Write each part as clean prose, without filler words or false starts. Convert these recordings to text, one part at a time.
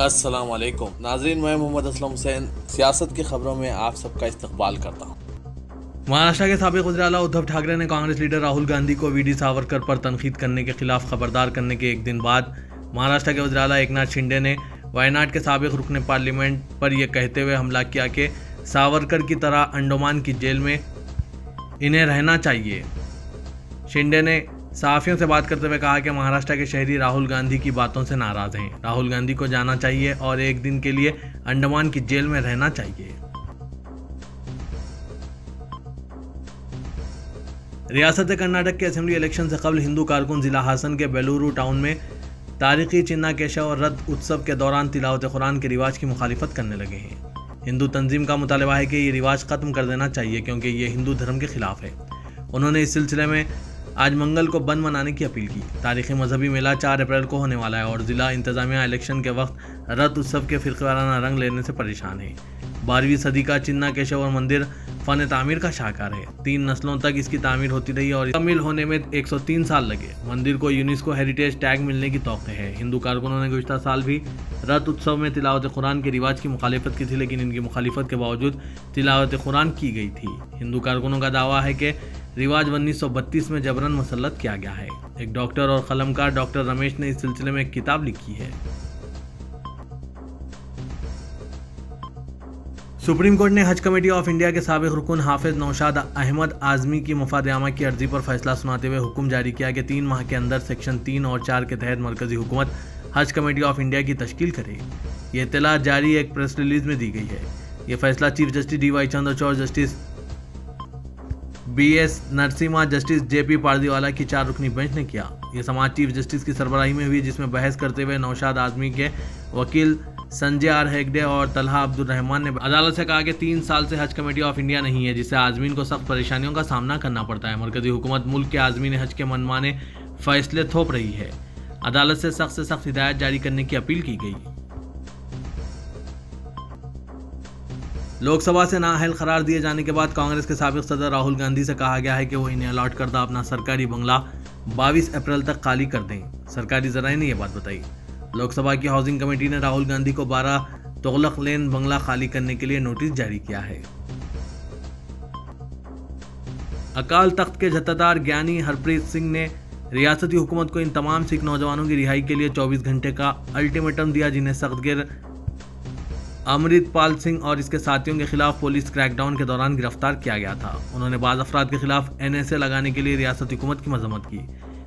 अस्सलाम वालेकुम नाजरीन, मैं मोहम्मद असलम हुसैन सियासत की खबरों में आप सबका इस्तकबाल करता हूँ। महाराष्ट्र के साबिक वज़ीर-ए-आला उद्धव ठाकरे ने कांग्रेस लीडर राहुल गांधी को वीडी सावरकर पर तनकीद करने के खिलाफ खबरदार करने के एक दिन बाद महाराष्ट्र के वज़ीर-ए-आला एकनाथ शिंदे ने वायनाड के साबिक रुकन पार्लियामेंट पर यह कहते हुए हमला किया कि सावरकर की तरह अंडमान की जेल में इन्हें रहना चाहिए। शिंदे ने सहाफ़ियों से बात करते हुए कहा कि महाराष्ट्र के शहरी राहुल गांधी की बातों से नाराज़ हैं। राहुल गांधी को जाना चाहिए और एक दिन के लिए अंडमान की जेल में रहना चाहिए। रियासत कर्नाटक के असेंबली इलेक्शन से कबल हिंदू कारकुन जिला हासन के बेलूरू टाउन में तारीखी चिन्ना केशव और रथ उत्सव के दौरान तिलावत कुरान के रिवाज की मुखालिफत करने लगे हैं। हिंदू तंजीम का मुतालबा है कि ये रिवाज ख़त्म कर देना चाहिए क्योंकि ये हिंदू धर्म के खिलाफ है। उन्होंने इस सिलसिले में आज मंगल को बंद मनाने की अपील की। तारीखी मजहबी मेला 4 अप्रैल को होने वाला है और जिला इंतजामिया इलेक्शन के वक्त रथ उत्सव के फिरकाराना रंग लेने से परेशान है। 12वीं सदी का चिन्ना केशव मंदिर फन तामीर का शाहकार है। 3 नस्लों तक इसकी तामीर होती रही और शामिल होने में 103 साल लगे। मंदिर को यूनेस्को हेरिटेज टैग मिलने की तौक़्क़े है। हिंदू कारकुनों ने गुज़श्ता साल भी रथ उत्सव में तिलावत कुरान के रिवाज की मुखालिफत की थी, लेकिन इनकी मुखालिफत के बावजूद तिलावत कुरान की गई थी। हिंदू कारकुनों का दावा है कि रिवाज 1932 में जबरन मुसल्लत किया गया है। एक डॉक्टर और कलमकार डॉक्टर रमेश ने इस सिलसिले में एक किताब लिखी है। सुप्रीम कोर्ट ने हज कमेटी ऑफ इंडिया के साबिक रुकन हाफिज नौशाद अहमद आजमी की मुफादनामा की अर्जी पर फैसला सुनाते हुए हुक्म जारी किया कि 3 माह के अंदर सेक्शन 3 और 4 के तहत मरकजी हुकूमत हज कमेटी ऑफ इंडिया की तश्कील करे। ये इत्तला जारी एक प्रेस रिलीज में दी गई है। ये फैसला chief justice DY Chandrachud, justice BS Narasimha, justice JP Pardiwala की 4 रुकनी बेंच ने किया। ये समाज चीफ जस्टिस की सरबराही में हुई, जिसमें बहस करते हुए नौशाद आजमी के वकील संजय R हेगड़े और तलहा अब्दुल रहमान ने अदालत से कहा कि 3 साल से हज कमेटी ऑफ इंडिया नहीं है, जिससे आजमीन को सख्त परेशानियों का सामना करना पड़ता है। मरकजी हुकूमत मुल्क के आजमीन हज के मनमाने फैसले थोप रही है। अदालत से सख्त हिदायत जारी करने की अपील की गई। लोकसभा से नाअहल करार दिए जाने के बाद कांग्रेस के साबिक सदर राहुल गांधी से कहा गया है कि वो इन्हें अलॉट करदा अपना सरकारी बंगला 22 अप्रैल तक खाली कर दें। सरकारी ज़राए ने यह बात बताई। लोकसभा की हाउसिंग कमेटी ने राहुल गांधी को 12 तुगलक लेन बंगला खाली करने के लिए नोटिस जारी किया है। अकाल तख्त के जत्थेदार ज्ञानी हरप्रीत सिंह ने रियासती हुकूमत को इन तमाम सिख नौजवानों की रिहाई के लिए 24 घंटे का अल्टीमेटम दिया, जिन्हें सख्तगिर अमृतपाल सिंह और इसके साथियों के खिलाफ पुलिस क्रैकडाउन के दौरान गिरफ्तार किया गया था। उन्होंने बाज़ अफराद के खिलाफ NSA लगाने के लिए रियासती हुकूमत की मजम्मत की।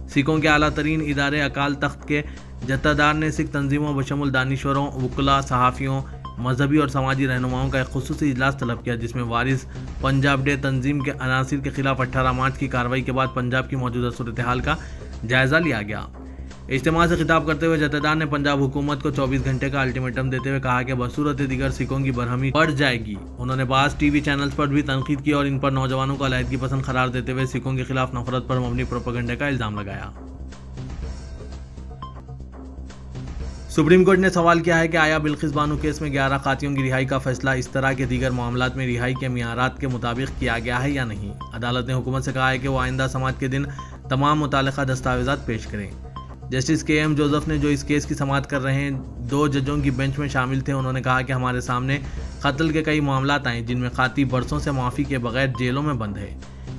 सिखों के आला तरीन इदारे अकाल तख्त के जत्थेदार ने सिख तंजीमों बशमुल दानिश्वरों, वकला, सहाफ़ियों, मजहबी और समाजी रहनुमाओं का एक खुसूसी इजलास तलब किया, जिसमें वारिस पंजाब डे तंजीम के अनासिर के खिलाफ 18 मार्च की कार्रवाई के बाद पंजाब की मौजूदा सूरत हाल का जायजा लिया गया। इज्तिमा से खिताब करते हुए जत्थेदार ने पंजाब हुकूमत को 24 घंटे का अल्टीमेटम देते हुए कहा कि बसूरत दीगर सिखों की बरहमी बढ़ जाएगी। उन्होंने बाज़ TV चैनल्स पर भी तनकीद की और इन पर नौजवानों को अलहदगी पसंद करार देते हुए सिखों के खिलाफ नफरत पर मबनी प्रोपेगेंडा का इल्ज़ाम लगाया। सुप्रीम कोर्ट ने सवाल किया है कि आया बिल्किस बानो केस में 11 कातियों की रिहाई का फैसला इस तरह के दीगर मामलात में रिहाई के मियारात के मुताबिक किया गया है या नहीं। अदालत ने हुकूमत से कहा है कि वो आइंदा समाअत के दिन तमाम मुतालिका दस्तावेजात पेश करें। जस्टिस KM जोसेफ ने, जो इस केस की समाअत कर रहे हैं, 2 जजों की बेंच में शामिल थे। उन्होंने कहा कि हमारे सामने कत्ल के कई मामलात आए जिनमें खाती बरसों से माफ़ी के बगैर जेलों में बंद है।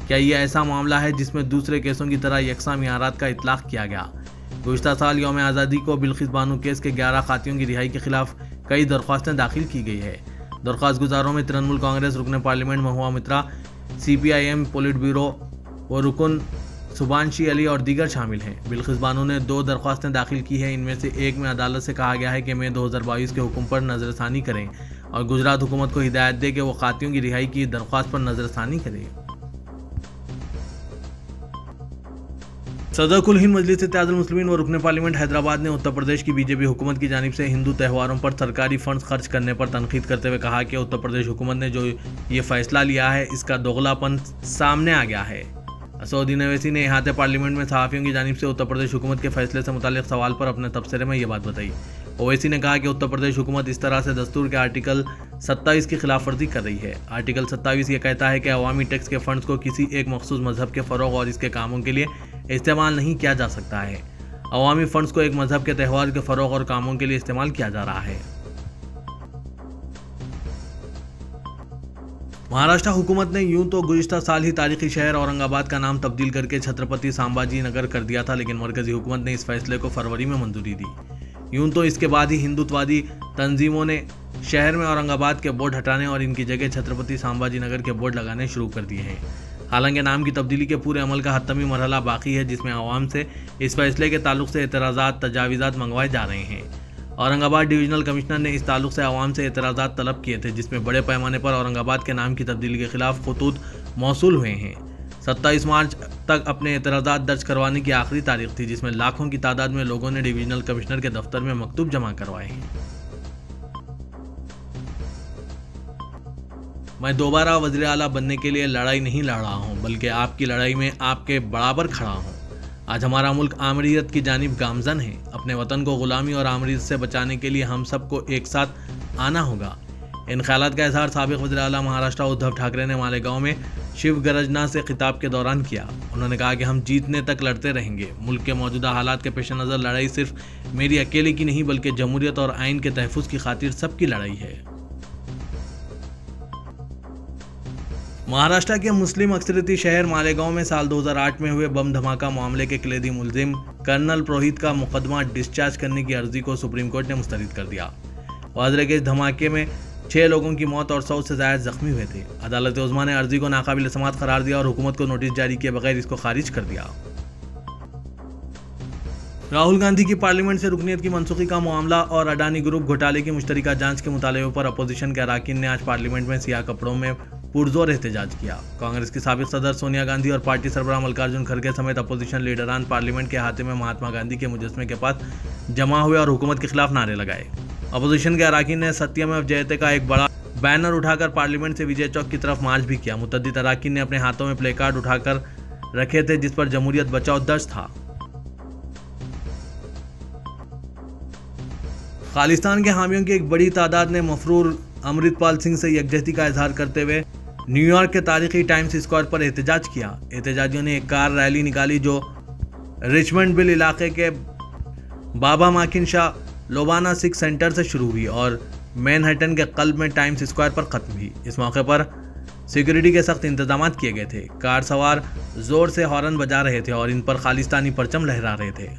क्या ये ऐसा मामला है जिसमें दूसरे केसों की तरह यकसा मियारात का इतलाक़ किया गया? गुज़श्ता साल यौम आज़ादी को बिल्किस बानो केस के 11 कातियों की रिहाई के खिलाफ कई दरख्वास्तें दाखिल की गई है। दरख्वास्त गुजारों में तृणमूल कांग्रेस रुकन पार्लियामेंट महुआ मित्रा, CPIM पोलिट ब्यूरो व रुकन सुभांशी अली और दीगर शामिल हैं। बिल्किस बानो ने 2 दरख्वास्तें दाखिल की हैं। इनमें से एक में अदालत से कहा गया है कि मई 2022 के हुक्म पर नज़रसानी करें और गुजरात हुकूमत को हिदायत दे कि वो कातियों की रिहाई की दरख्वास्त पर नज़रसानी करे। सदर कुल हिंद मजलिस इत्तेहादुल मुस्लिमीन व रुकन पार्लियामेंट हैदराबाद ने उत्तर प्रदेश की BJP हुकूमत की जानिब से हिंदू त्योहारों पर सरकारी फंड्स खर्च करने पर तनकीद करते हुए कहा कि उत्तर प्रदेश हुकूमत ने जो ये फैसला लिया है, इसका दोगलापन सामने आ गया है। असउद्दीन अवैसी ने इहाते पार्लियामेंट में सहाफ़ियों की जानिब से उत्तर प्रदेश हुकूमत के फैसले से मुताल्लिक़ सवाल पर अपने तबसरे में ये बात बताई। ओवैसी ने कहा कि उत्तर प्रदेश हुकूमत इस तरह से दस्तूर के आर्टिकल 27 की खिलाफ वर्जी कर रही है। आर्टिकल 27 ये कहता है कि अवामी टैक्स के फंड्स को किसी एक मखसूस मजहब के फ़रोग़ और इसके कामों के लिए इस्तेमाल नहीं किया जा सकता है। अवामी फंड्स को एक मजहब के त्यौहार के फरोग और कामों के लिए इस्तेमाल किया जा रहा है। महाराष्ट्र हुकूमत ने यूं तो गुज़िश्ता साल ही तारीखी शहर औरंगाबाद का नाम तब्दील करके छत्रपति संभाजी नगर कर दिया था, लेकिन मरकजी हुकूमत ने इस फैसले को फरवरी में मंजूरी दी। यूं तो इसके बाद ही हिंदुत्ववादी तंजीमों ने शहर में औरंगाबाद के बोर्ड हटाने और इनकी जगह छत्रपति संभाजी नगर के बोर्ड लगाने शुरू कर दिए हैं। हालांकि नाम की तब्दीली के पूरे अमल का हतमी मरहला बाकी है, जिसमें आवाम से इस फैसले के ताल्लुक से एतराज़ात तजावीज़ात मंगवाए जा रहे हैं। औरंगाबाद डिवीजनल कमिश्नर ने इस ताल्लुक से आवाम से एतराज़ात तलब किए थे, जिसमें बड़े पैमाने पर औरंगाबाद के नाम की तब्दीली के खिलाफ खतूत मौसूल हुए हैं। 27 मार्च तक अपने एतराज़ात दर्ज करवाने की आखिरी तारीख थी, जिसमें लाखों की तादाद में लोगों ने डिवीजनल कमिश्नर के दफ्तर में मकतूब जमा करवाए हैं। मैं दोबारा वज़ीर आला बनने के लिए लड़ाई नहीं लड़ रहा हूँ, बल्कि आपकी लड़ाई में आपके बराबर खड़ा हूँ। आज हमारा मुल्क आमरीत की जानिब गामजन है। अपने वतन को गुलामी और आमरीत से बचाने के लिए हम सबको एक साथ आना होगा। इन ख्यालात का इजहार साबिक वज़ीर आला महाराष्ट्र उद्धव ठाकरे ने मालेगांव में शिव गरजना से खिताब के दौरान किया। उन्होंने कहा कि हम जीतने तक लड़ते रहेंगे। मुल्क के मौजूदा हालात के पेश नज़र लड़ाई सिर्फ मेरी अकेले की नहीं, बल्कि जमहूरियत और आइन के तहफ़्फ़ुज़ की खातिर सबकी लड़ाई है। महाराष्ट्र के मुस्लिम अक्सरियती शहर मालेगांव में साल 2008 में हुए बम धमाका मामले के कलीदी मुलजिम कर्नल पुरोहित का मुकदमा डिस्चार्ज करने की अर्जी को सुप्रीम कोर्ट ने मुस्तरद कर दिया। वाज़ेह है कि इस धमाके में 6 लोगों की मौत और 100 से ज़ायद जख्मी हुए थे। अदालत उज़्मा ने अर्जी को नाकाबिल समाअत करार दिया और हुकूमत को नोटिस जारी किए बगैर इसको खारिज कर दिया। राहुल गांधी की पार्लियामेंट से रुकनीत की मनसूखी का मामला और अडानी ग्रुप घोटाले की मुश्तरका जांच के मुतालबे पर अपोजिशन के अरकान ने आज पार्लियामेंट में सियाह कपड़ों में पुरजोर एहतजाज किया। कांग्रेस की साबिक सदर सोनिया गांधी और पार्टी सरबराह मल्लिकार्जुन खड़गे समेत अपोजिशन लीडरान पार्लियामेंट के अहाते में महात्मा गांधी के मुजस्समे के पास जमा हुए और हुकूमत के खिलाफ नारे लगाए। अपोजिशन के अरकान ने सत्यमेव जयते का एक बड़ा बैनर उठाकर पार्लियामेंट से विजय चौक की तरफ मार्च भी किया। मुतअद्दिद अरकान ने अपने हाथों में प्ले कार्ड उठाकर रखे थे, जिस पर जमहूरियत बचाओ दर्ज था। खालिस्तान के हामियों की एक बड़ी तादाद ने मफरूर अमृतपाल सिंह से यकजहती का इजहार करते हुए न्यूयॉर्क के तारीखी टाइम्स स्क्वायर पर एहतजाज किया। एहतजाजियों ने एक कार रैली निकाली जो रिचमंड बिल इलाके के बाबा माकिन शाह लोबाना सिख सेंटर से शुरू हुई और मैनहट्टन के कल्ब में टाइम्स स्क्वायर पर ख़त्म हुई। इस मौके पर सिक्योरिटी के सख्त इंतजाम किए गए थे। कार सवार जोर से हॉर्न बजा रहे थे और इन पर खालिस्तानी परचम लहरा रहे थे।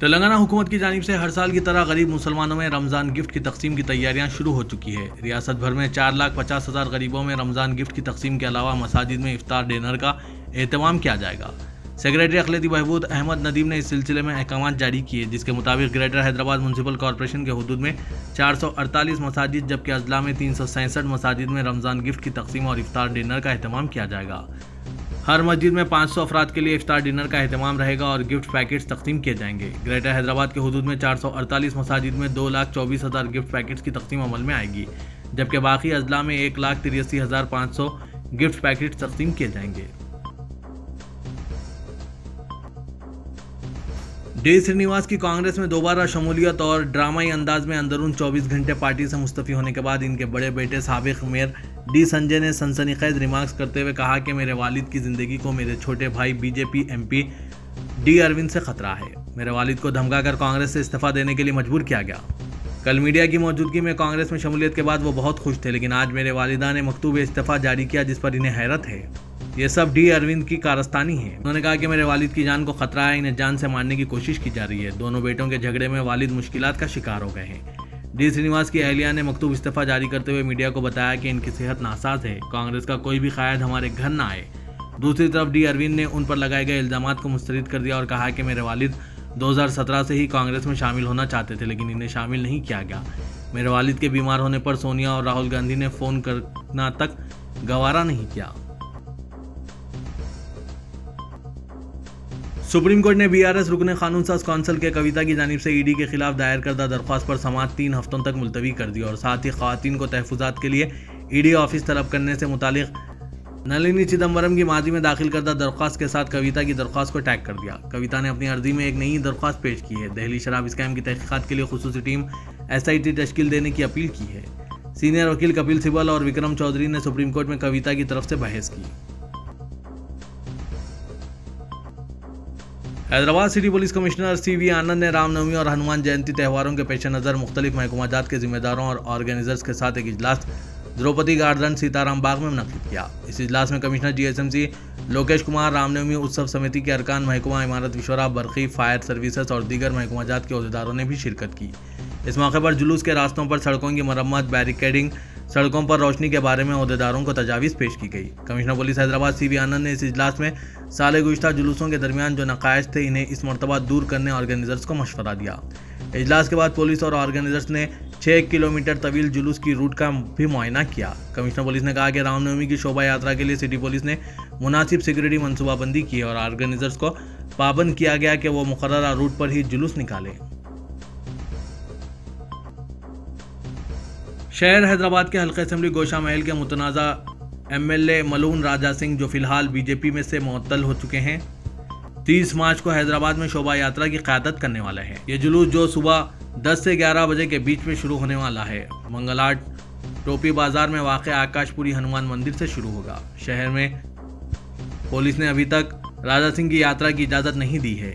तेलंगाना हुकूमत की जानिब से हर साल की तरह गरीब मुसलमानों में रमज़ान गिफ्ट की तकसीम की तैयारियां शुरू हो चुकी है। रियासत भर में 4,50,000 गरीबों में रमज़ान गिफ्ट की तकसीम के अलावा मसाजिद में इफ्तार डिनर का एहतमाम किया जाएगा। सेक्रेटरी अखिलेती बहबूद अहमद नदीम ने इस सिलसिले में अहकाम जारी किए, जिसके मुताबिक ग्रेटर हैदराबाद म्यूनसिपल कॉरपोरेशन के हुदूद में 448 मसाजिद जबकि अजला में 367 मसाजिद में रमज़ान गिफ्ट की तकसीम और इफ्तार डिनर का एहतमाम किया जाएगा। हर मस्जिद में 500 अफराद के लिए इफ्तार डिनर का एहतमाम रहेगा और गिफ्ट पैकेट्स तकसीम किए जाएंगे। ग्रेटर हैदराबाद के हुदूद में 448 मसाजिद में 2,24,000 गिफ्ट पैकेट्स की तकसीम अमल में आएगी, जबकि बाकी अजला में 1,83,500 गिफ्ट पैकेट्स तकसीम किए जाएंगे। डी श्रीनिवास की कांग्रेस में दोबारा शमूलियत और ड्रामाई अंदाज में अंदरून 24 घंटे पार्टी से मुस्तफ़ी होने के बाद इनके बड़े बेटे साबिक मेयर डी संजय ने सनसनीखेज रिमार्क्स करते हुए कहा कि मेरे वालिद की ज़िंदगी को मेरे छोटे भाई बीजेपी एमपी डी अरविंद से खतरा है। मेरे वालिद को धमकाकर कांग्रेस से इस्तीफा देने के लिए मजबूर किया गया। कल मीडिया की मौजूदगी में कांग्रेस में शमूलियत के बाद वो बहुत खुश थे, लेकिन आज मेरे वालिदा ने मकतूब इस्तीफा जारी किया, जिस पर इन्हें हैरत है। ये सब डी अरविंद की कारस्तानी है। उन्होंने कहा कि मेरे वालिद की जान को खतरा है, इन्हें जान से मारने की कोशिश की जा रही है। दोनों बेटों के झगड़े में वालिद मुश्किलात का शिकार हो गए हैं। डी श्रीनिवास की अहलिया ने मकतूब इस्तीफा जारी करते हुए मीडिया को बताया कि इनकी सेहत नासाज है, कांग्रेस का कोई भी कायद हमारे घर ना आए। दूसरी तरफ डी अरविंद ने उन पर लगाए गए इल्जामात को मुस्तरद कर दिया और कहा कि मेरे वालिद 2017 से ही कांग्रेस में शामिल होना चाहते थे, लेकिन इन्हें शामिल नहीं किया गया। मेरे वालिद के बीमार होने पर सोनिया और राहुल गांधी ने फ़ोन करना तक गवारा नहीं किया। सुप्रीम कोर्ट ने बीआरएस रुकने कानून साज कौंसिल के कविता की जानिब से ईडी के खिलाफ दायर करदा दरख्वास्त पर समाअत 3 हफ्तों तक मुलतवी कर दी और साथ ही ख़वातीन को तहफ़्फ़ुज़ात के लिए ईडी ऑफिस तलब करने से मुतालिक नलिनी चिदम्बरम की माजी में दाखिल करदा दरख्वास्त के साथ कविता की दरख्वास्त को टैग कर दिया। कविता ने अपनी अर्जी में एक नई दरख्वास्त पेश की है। दहली शराब स्कैम की तहक़ीक़ात के लिए खुसूसी टीम SIT तश्कील देने की अपील की है। सीनियर वकील कपिल सिब्बल और विक्रम चौधरी ने सुप्रीम कोर्ट में कविता की तरफ से बहस की। Hyderabad city police commissioner CV आनंद ने रामनवमी और हनुमान जयंती त्योहारों के पेश नज़र मुख्तलिफ महकमा जात के जिम्मेदारों और ऑर्गेनाइजर्स के साथ एक इजलास द्रौपदी गार्डन सीताराम बाग में मुनक्किद किया। इस इजलास में कमिश्नर GSMC लोकेश कुमार, रामनवमी उत्सव समिति के अरकान महकमा इमारत विशोरा, बरखी, फायर सर्विसेज और दीगर महकमा जात के अहदेदारों ने भी शिरकत की। इस मौके पर जुलूस के रास्तों पर सड़कों की मरम्मत, बैरिकेडिंग, सड़कों पर रोशनी के बारे में अहदेदारों को तजावीज़ पेश की गई। कमिश्नर पुलिस हैदराबाद CV आनंद ने इस इजलास में साल गुज़श्ता जुलूसों के दरमियान जो नकायश थे इन्हें इस मरतबा दूर करने ऑर्गेनाइजर्स को मशवरा दिया। इजलास के बाद पुलिस और ऑर्गेनाइजर्स ने 6 किलोमीटर तवील जुलूस की रूट का भी मुआयना किया। कमिश्नर पुलिस ने कहा कि रामनवमी की शोभा यात्रा के लिए सिटी पुलिस ने मुनासिब सिक्योरिटी मनसूबाबंदी की और ऑर्गेनाइजर्स को पाबंद किया गया कि वो मुकर्ररा रूट पर ही जुलूस निकालें। शहर हैदराबाद के हल्के असेंबली गोशा महल के मुतनाज़ा MLA मलून राजा सिंह, जो फिलहाल BJP में से मुअत्तल हो चुके हैं, 30 मार्च को हैदराबाद में शोभा यात्रा की क़यादत करने वाले हैं। ये जुलूस जो सुबह 10 से 11 बजे के बीच में शुरू होने वाला है, मंगलहाट टोपी बाजार में वाक़ आकाशपुरी हनुमान मंदिर से शुरू होगा। शहर में पुलिस ने अभी तक राजा सिंह की यात्रा की इजाज़त नहीं दी है।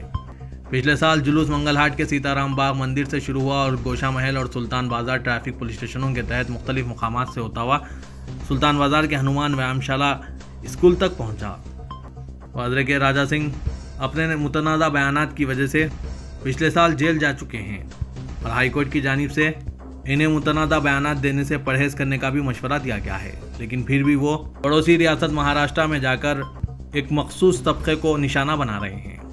पिछले साल जुलूस मंगलहाट के सीताराम बाग मंदिर से शुरू हुआ और गोशा महल और सुल्तान बाजार ट्रैफिक पुलिस स्टेशनों के तहत मुख्तलिफ मुकामात से होता हुआ सुल्तान बाजार के हनुमान व्यायामशाला स्कूल तक पहुंचा। वादरे के राजा सिंह अपने मुतनाज़ा बयानात की वजह से पिछले साल जेल जा चुके हैं और हाईकोर्ट की जानिब से इन्हें मुतनाज़ा बयानात देने से परहेज करने का भी मशवरा दिया गया है, लेकिन फिर भी वो पड़ोसी रियासत महाराष्ट्र में जाकर एक मखसूस तबके को निशाना बना रहे हैं।